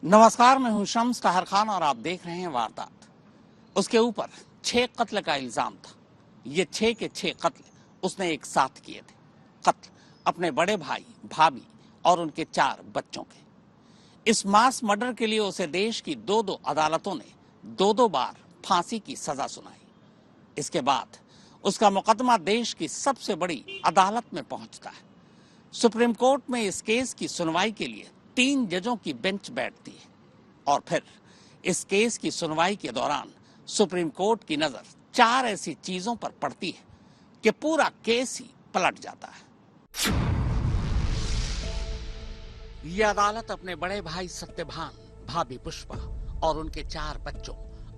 नमस्कार, मैं हूं शम्स कहर खान और आप देख रहे हैं वारदात। उसके ऊपर 6 कत्ल का इल्जाम था। ये 6 के 6 कत्ल उसने एक साथ किए थे। कत्ल अपने बड़े भाई, भाभी और उनके 4 बच्चों के। इस मास मर्डर के लिए उसे देश की 2-2 अदालतों ने 2-2 बार फांसी की सजा सुनाई। इसके बाद उसका मुकदमा देश की सबसे बड़ी अदालत में पहुंचता है। सुप्रीम कोर्ट में इस केस की सुनवाई के लिए 3 जजों की बेंच बैठती है और फिर इस केस की सुनवाई के दौरान सुप्रीम कोर्ट की नजर 4 ऐसी चीजों पर पड़ती है कि पूरा केस ही पलट जाता है। यह अदालत अपने बड़े भाई सत्यभान, भाभी पुष्पा और उनके 4 बच्चों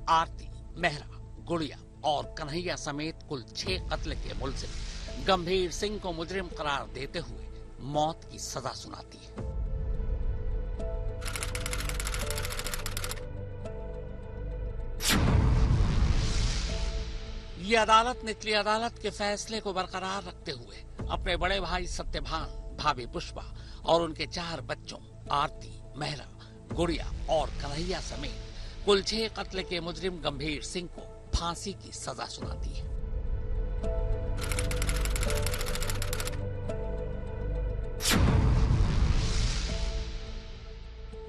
आरती, मेहरा, गुड़िया और कन्हैया समेत कुल 6 कत्ल के मुलजिम गंभीर सिंह को मुजरिम करार देते हुए मौत की सजा सुनाती है। यह अदालत निचली अदालत के फैसले को बरकरार रखते हुए अपने बड़े भाई सत्यभान, भाभी पुष्पा और उनके 4 बच्चों आरती, मेहरा, गुड़िया और कन्हैया समेत कुल 6 कत्ल के मुजरिम गंभीर सिंह को फांसी की सजा सुनाती है।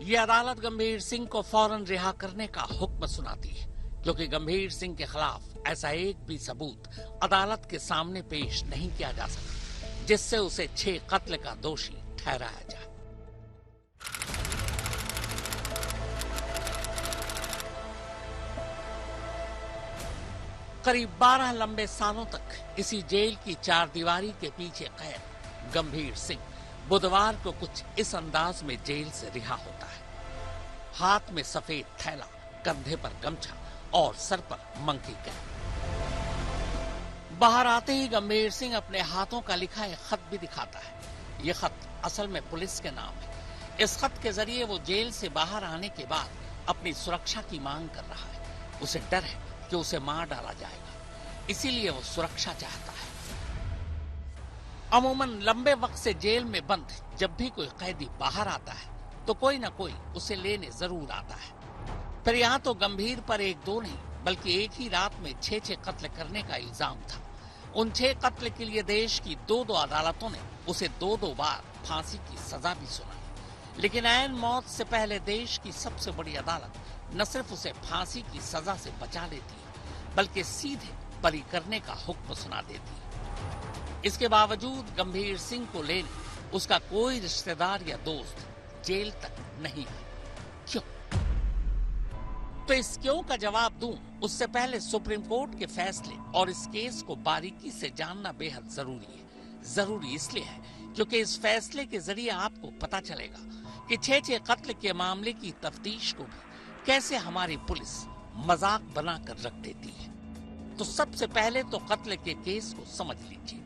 यह अदालत गंभीर सिंह को फौरन रिहा करने का हुक्म सुनाती है, क्योंकि गंभीर सिंह के खिलाफ ऐसा एक भी सबूत अदालत के सामने पेश नहीं किया जा सका जिससे उसे 6 कत्ल का दोषी ठहराया जाए। करीब 12 लंबे सालों तक इसी जेल की 4 दीवारी के पीछे कैद गंभीर सिंह बुधवार को कुछ इस अंदाज में जेल से रिहा होता है। हाथ में सफेद थैला, कंधे पर गमछा और सर पर मंकी कैप। बाहर आते ही गंभीर सिंह अपने हाथों का लिखा एक खत भी दिखाता है। यह खत असल में पुलिस के नाम है। इस खत के जरिए वो जेल से बाहर आने के बाद अपनी सुरक्षा की मांग कर रहा है। उसे डर है कि उसे मार डाला जाएगा, इसीलिए वो सुरक्षा चाहता है। अमूमन लंबे वक्त से जेल में बंद जब भी कोई कैदी बाहर आता है तो कोई ना कोई उसे लेने जरूर आता है। फिर यहाँ तो गंभीर पर 1-2 नहीं बल्कि एक ही रात में 6-6 कत्ल करने का इल्जाम था। उन 6 कत्ल के लिए देश की 2-2 अदालतों ने उसे 2-2 बार फांसी की सजा भी सुनाई। लेकिन ऐन मौत से पहले देश की सबसे बड़ी अदालत न सिर्फ उसे फांसी की सजा से बचा लेती है बल्कि सीधे बरी करने का हुक्म सुना देती है। इसके बावजूद गंभीर सिंह को लेने उसका कोई रिश्तेदार या दोस्त जेल तक नहीं आया। क्यों? तो इस क्यों का जवाब दूं उससे पहले सुप्रीम कोर्ट के फैसले और इस केस को बारीकी से जानना बेहद जरूरी है। जरूरी इसलिए है क्योंकि इस फैसले के जरिए आपको पता चलेगा कि 6-6 कत्ल के मामले की तफ्तीश को भी कैसे हमारी पुलिस मजाक बनाकर रख देती है। तो सबसे पहले तो कत्ल के केस को समझ लीजिए।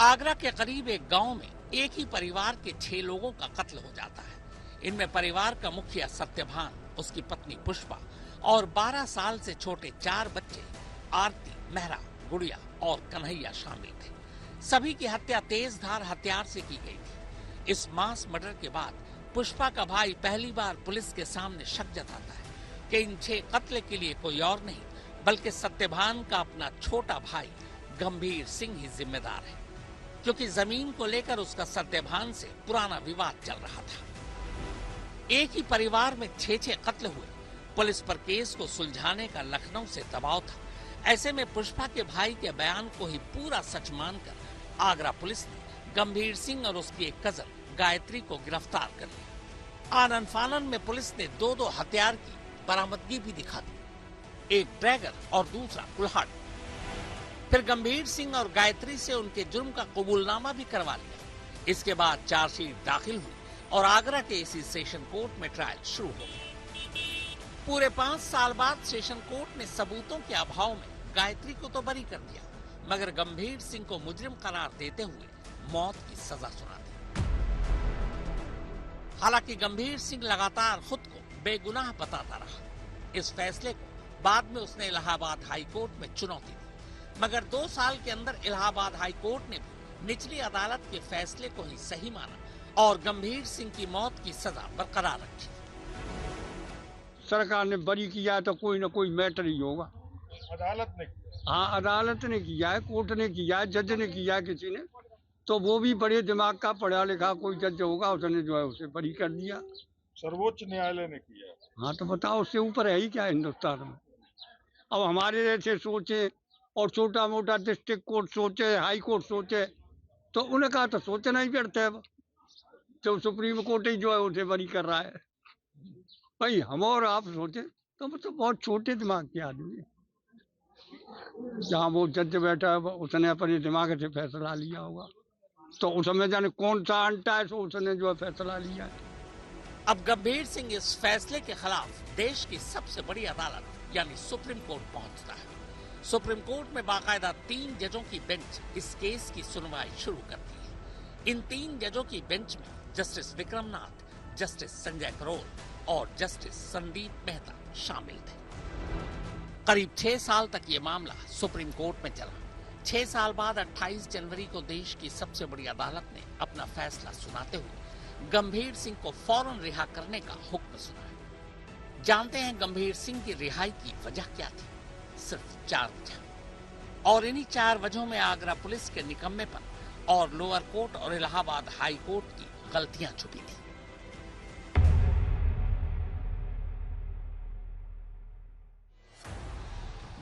आगरा के करीब एक गांव में एक ही परिवार के 6 लोगों का कत्ल हो जाता है। इनमें परिवार का मुखिया सत्यभान, उसकी पत्नी पुष्पा और 12 साल से छोटे 4 बच्चे आरती, मेहरा, गुड़िया और कन्हैया शामिल थे। सभी की हत्या तेजधार हथियार से की गई थी। इस मास मर्डर के बाद पुष्पा का भाई पहली बार पुलिस के सामने शक जताता है कि इन 6 कत्ल के लिए कोई और नहीं बल्कि सत्यभान का अपना छोटा भाई गंभीर सिंह ही जिम्मेदार है, क्योंकि जमीन को लेकर उसका सत्यभान से पुराना विवाद चल रहा था। एक ही परिवार में 6-6 कत्ल हुए। पुलिस पर केस को सुलझाने का लखनऊ से दबाव था। ऐसे में पुष्पा के भाई के बयान को ही पूरा सच मानकर आगरा पुलिस ने गंभीर सिंह और उसकी एक कजन गायत्री को गिरफ्तार कर लिया। आनन फानन में पुलिस ने 2-2 हथियार की बरामदगी भी दिखा दी, एक ड्रैगन और दूसरा कुल्हाड़ी। फिर गंभीर सिंह और गायत्री से उनके जुर्म का कबूलनामा भी करवा लिया। इसके बाद चार्जशीट दाखिल हुई और आगरा के इसी सेशन कोर्ट में ट्रायल शुरू हो गया। पूरे 5 साल बाद सेशन कोर्ट ने सबूतों के अभाव में गायत्री को तो बरी कर दिया, मगर गंभीर सिंह को मुजरिम करार देते हुए मौत की सजा सुना दी। हालांकि गंभीर सिंह लगातार खुद को बेगुनाह बताता रहा। इस फैसले को बाद में उसने इलाहाबाद हाई कोर्ट में चुनौती दी, मगर 2 साल के अंदर इलाहाबाद हाई कोर्ट ने भी निचली अदालत के फैसले को ही सही माना और गंभीर सिंह की मौत की सजा बरकरार रखी। सरकार ने बरी किया है तो कोई ना कोई मैटर ही होगा। अदालत ने किया। हाँ, अदालत ने किया है, कोर्ट ने किया है, जज ने किया है, किसी ने तो वो भी बड़े दिमाग का पढ़ा लिखा कोई जज होगा, उसने जो है उसे बरी कर दिया। सर्वोच्च न्यायालय ने किया। हाँ तो बताओ, उससे ऊपर है ही क्या हिंदुस्तान में। अब हमारे जैसे सोचे और छोटा मोटा डिस्ट्रिक्ट कोर्ट सोचे, हाई कोर्ट सोचे, तो उनका तो सोचना ही पड़ता है। तो सुप्रीम कोर्ट ही जो है उसे बरी कर रहा है। भाई हम और आप सोचे तो मतलब बहुत छोटे दिमाग के आदमी है। जहाँ वो जज बैठा है उसने अपने दिमाग से फैसला लिया होगा, तो उसमें जाने कौन सा अंटा है, तो उसने जो है फैसला लिया है। अब गंभीर सिंह इस फैसले के खिलाफ देश की सबसे बड़ी अदालत यानी सुप्रीम कोर्ट पहुंचता है। सुप्रीम कोर्ट में बाकायदा 3 जजों की बेंच इस केस की सुनवाई शुरू करती है। इन 3 जजों की बेंच में जस्टिस विक्रमनाथ, जस्टिस संजय करोल और जस्टिस संदीप मेहता शामिल थे। करीब 6 साल तक ये मामला सुप्रीम कोर्ट में चला। 6 साल बाद 28 जनवरी को देश की सबसे बड़ी अदालत ने अपना फैसला सुनाते हुए गंभीर सिंह को फौरन रिहा करने का हुक्म सुनाया। जानते हैं गंभीर सिंह की रिहाई की वजह क्या थी? सिर्फ 4 वजह, और इन्हीं 4 वजहों में आगरा पुलिस के निकम्मेपन और लोअर कोर्ट और इलाहाबाद हाई कोर्ट की गलतियां छुपी थी।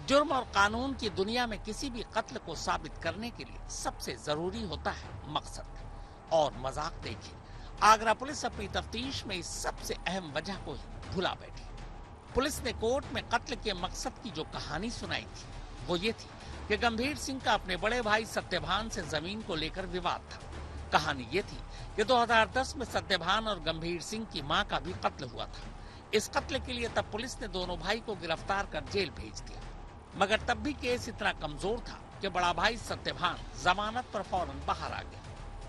जुर्म और कानून की दुनिया में किसी भी कत्ल को साबित करने के लिए सबसे जरूरी होता है मकसद, और मजाक देखिए, आगरा पुलिस अपनी तफ्तीश में इस सबसे अहम वजह को ही भुला बैठी। पुलिस ने कोर्ट में कत्ल के मकसद की जो कहानी सुनाई थी वो ये थी कि गंभीर सिंह का अपने बड़े भाई सत्यभान से जमीन को लेकर विवाद था। कहानी ये थी कि 2010 में सत्यभान और गंभीर सिंह की मां का भी कत्ल हुआ था। इस कत्ल के लिए तब पुलिस ने दोनों भाई को गिरफ्तार कर जेल भेज दिया, मगर तब भी केस इतना कमजोर था कि बड़ा भाई सत्यभान जमानत पर फौरन बाहर आ गया।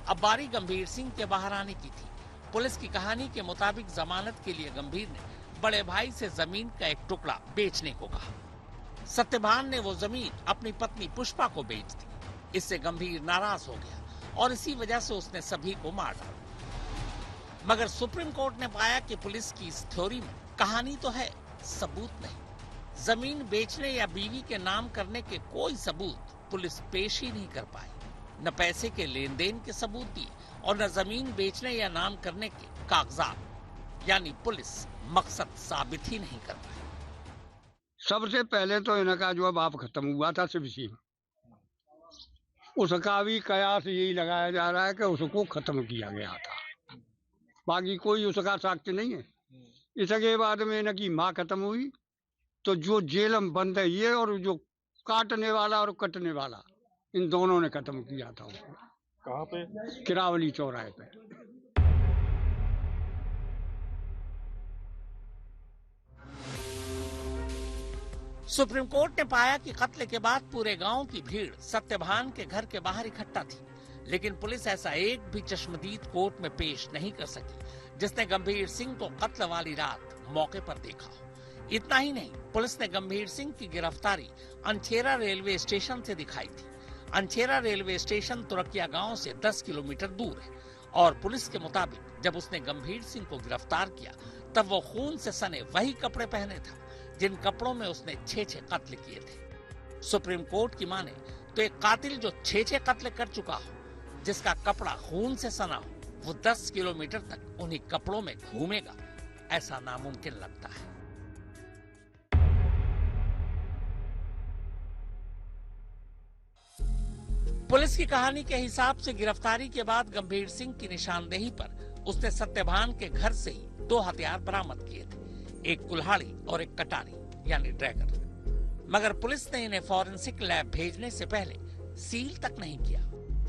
अब बारी गंभीर सिंह के बाहर आने की थी। पुलिस की कहानी के मुताबिक जमानत के लिए गंभीर ने बड़े भाई से जमीन का एक टुकड़ा बेचने को कहा। सत्यभान ने वो जमीन अपनी पत्नी पुष्पा को बेच दी। इससे गंभीर नाराज हो गया और इसी वजह से उसने सभी को मार डाला। मगर सुप्रीम कोर्ट ने पाया कि पुलिस की इस थ्योरी में कहानी तो है, सबूत नहीं। जमीन बेचने या बीवी के नाम करने के कोई सबूत पुलिस पेश ही नहीं कर पाई। न पैसे के लेन देन के सबूत दिए और न जमीन बेचने या नाम करने के कागजात, यानी पुलिस मकसद साबित ही नहीं कर पाई। सबसे पहले तो इनका जो है बाप खत्म हुआ था शिवसी में, उसका भी कयास यही लगाया जा रहा है कि उसको खत्म किया गया था, बाकी कोई उसका साक्ष्य नहीं है। इसके बाद में इनकी माँ खत्म हुई, तो जो जेल में बंद है ये, और जो काटने वाला और कटने वाला, इन दोनों ने खत्म किया था उसको। कहाँ पे? किरावली चौराहे पे। सुप्रीम कोर्ट ने पाया कि कत्ल के बाद पूरे गांव की भीड़ सत्यभान के घर के बाहर इकट्ठा थी, लेकिन पुलिस ऐसा एक भी चश्मदीद कोर्ट में पेश नहीं कर सकी जिसने गंभीर सिंह को कत्ल वाली रात मौके पर देखा हो। इतना ही नहीं, पुलिस ने गंभीर सिंह की गिरफ्तारी अनछेरा रेलवे स्टेशन से दिखाई थी। अनछेरा रेलवे स्टेशन तुरकिया गांव से 10 किलोमीटर दूर है, और पुलिस के मुताबिक जब उसने गंभीर सिंह को गिरफ्तार किया तब वो खून से सने वही कपड़े पहने था जिन कपड़ों में उसने 6 कत्ल किए थे। सुप्रीम कोर्ट की माने तो एक कातिल जो 6 कत्ल कर चुका हो, जिसका कपड़ा खून से सना हो, वो 10 किलोमीटर तक उन्हीं कपड़ों में घूमेगा, ऐसा नामुमकिन लगता है। पुलिस की कहानी के हिसाब से गिरफ्तारी के बाद गंभीर सिंह की निशानदेही पर उसने सत्यभान के घर से ही 2 हथियार बरामद किए थे, एक कुल्हाड़ी और एक कटारी यानी ड्रैगन। मगर पुलिस ने इन्हें फॉरेंसिक लैब भेजने से पहले सील तक नहीं किया।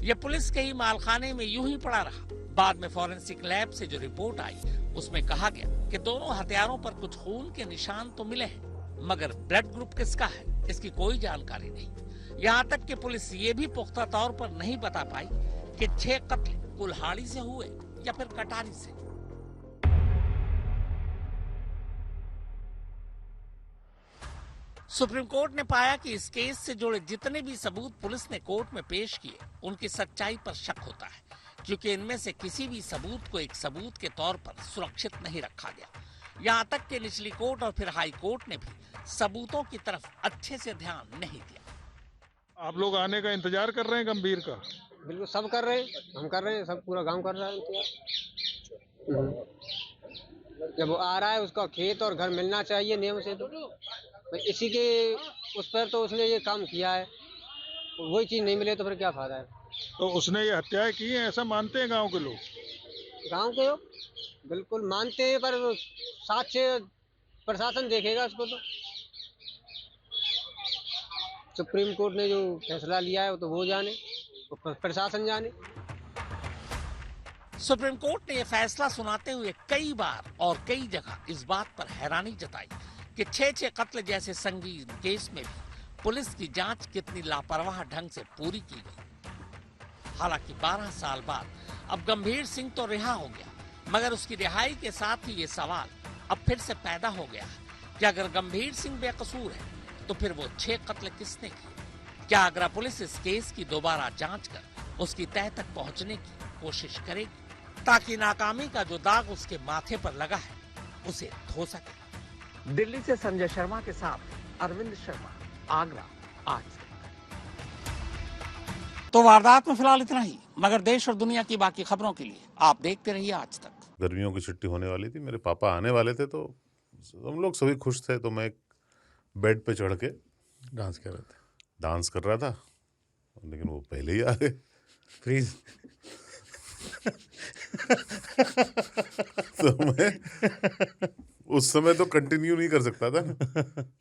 यह पुलिस के ही मालखाने में यूं ही पड़ा रहा। बाद में फॉरेंसिक लैब से जो रिपोर्ट आई उसमें कहा गया कि दोनों हथियारों पर कुछ खून के निशान तो मिले हैं, मगर ब्लड ग्रुप किसका है इसकी कोई जानकारी नहीं। यहाँ तक कि पुलिस ये भी पुख्ता तौर पर नहीं बता पाई कि 6 कत्ल कुल्हाड़ी से हुए या फिर कटारी से। सुप्रीम कोर्ट ने पाया कि इस केस से जुड़े जितने भी सबूत पुलिस ने कोर्ट में पेश किए उनकी सच्चाई पर शक होता है, क्योंकि इनमें से किसी भी सबूत को एक सबूत के तौर पर सुरक्षित नहीं रखा गया। यहाँ तक कि निचली कोर्ट और फिर हाई कोर्ट ने भी सबूतों की तरफ अच्छे से ध्यान नहीं दिया। आप लोग आने का इंतजार कर रहे हैं गंभीर का? बिल्कुल सब कर रहे हैं, हम कर रहे हैं, सब पूरा गांव कर रहा है इंतजार। जब वो आ रहा है उसका खेत और घर मिलना चाहिए नियम से, तो इसी के उस पर तो उसने ये काम किया है, वही चीज नहीं मिले तो फिर क्या फायदा है। तो उसने ये हत्याएं की हैं, ऐसा मानते हैं गांव के लोग? गांव के लोग बिल्कुल मानते हैं, पर साक्ष्य प्रशासन देखेगा उसको। तो सुप्रीम कोर्ट ने जो फैसला लिया है वो तो वो जाने, वो प्रशासन जाने। सुप्रीम कोर्ट ने यह फैसला सुनाते हुए कई बार और कई जगह इस बात पर हैरानी जताई कि 6 कत्ल जैसे संगीन केस में भी पुलिस की जांच कितनी लापरवाह ढंग से पूरी की गई। हालांकि 12 साल बाद अब गंभीर सिंह तो रिहा हो गया, मगर उसकी रिहाई के साथ ही ये सवाल अब फिर से पैदा हो गया है कि अगर गंभीर सिंह बेकसूर है तो फिर वो 6 कत्ल किसने किए? क्या आगरा पुलिस इस केस की दोबारा जांच कर उसकी तह तक पहुंचने की कोशिश करेगी, ताकि नाकामी का जो दाग उसके माथे पर लगा है उसे धो सके? दिल्ली से संजय शर्मा के साथ अरविंद शर्मा, आगरा आज तक। तो वारदात में फिलहाल इतना ही, मगर देश और दुनिया की बाकी खबरों के लिए आप देखते रहिए आज तक। गर्मियों की छुट्टी होने वाली थी, मेरे पापा आने वाले थे, तो हम लोग सभी खुश थे। तो मैं एक बेड पे चढ़ के डांस कर रहा था, लेकिन वो पहले ही आ गए। फ्रीज तो मैं उस समय तो कंटिन्यू नहीं कर सकता था ना,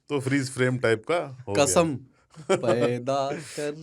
तो फ्रीज फ्रेम टाइप का हो कसम गया। पैदा कर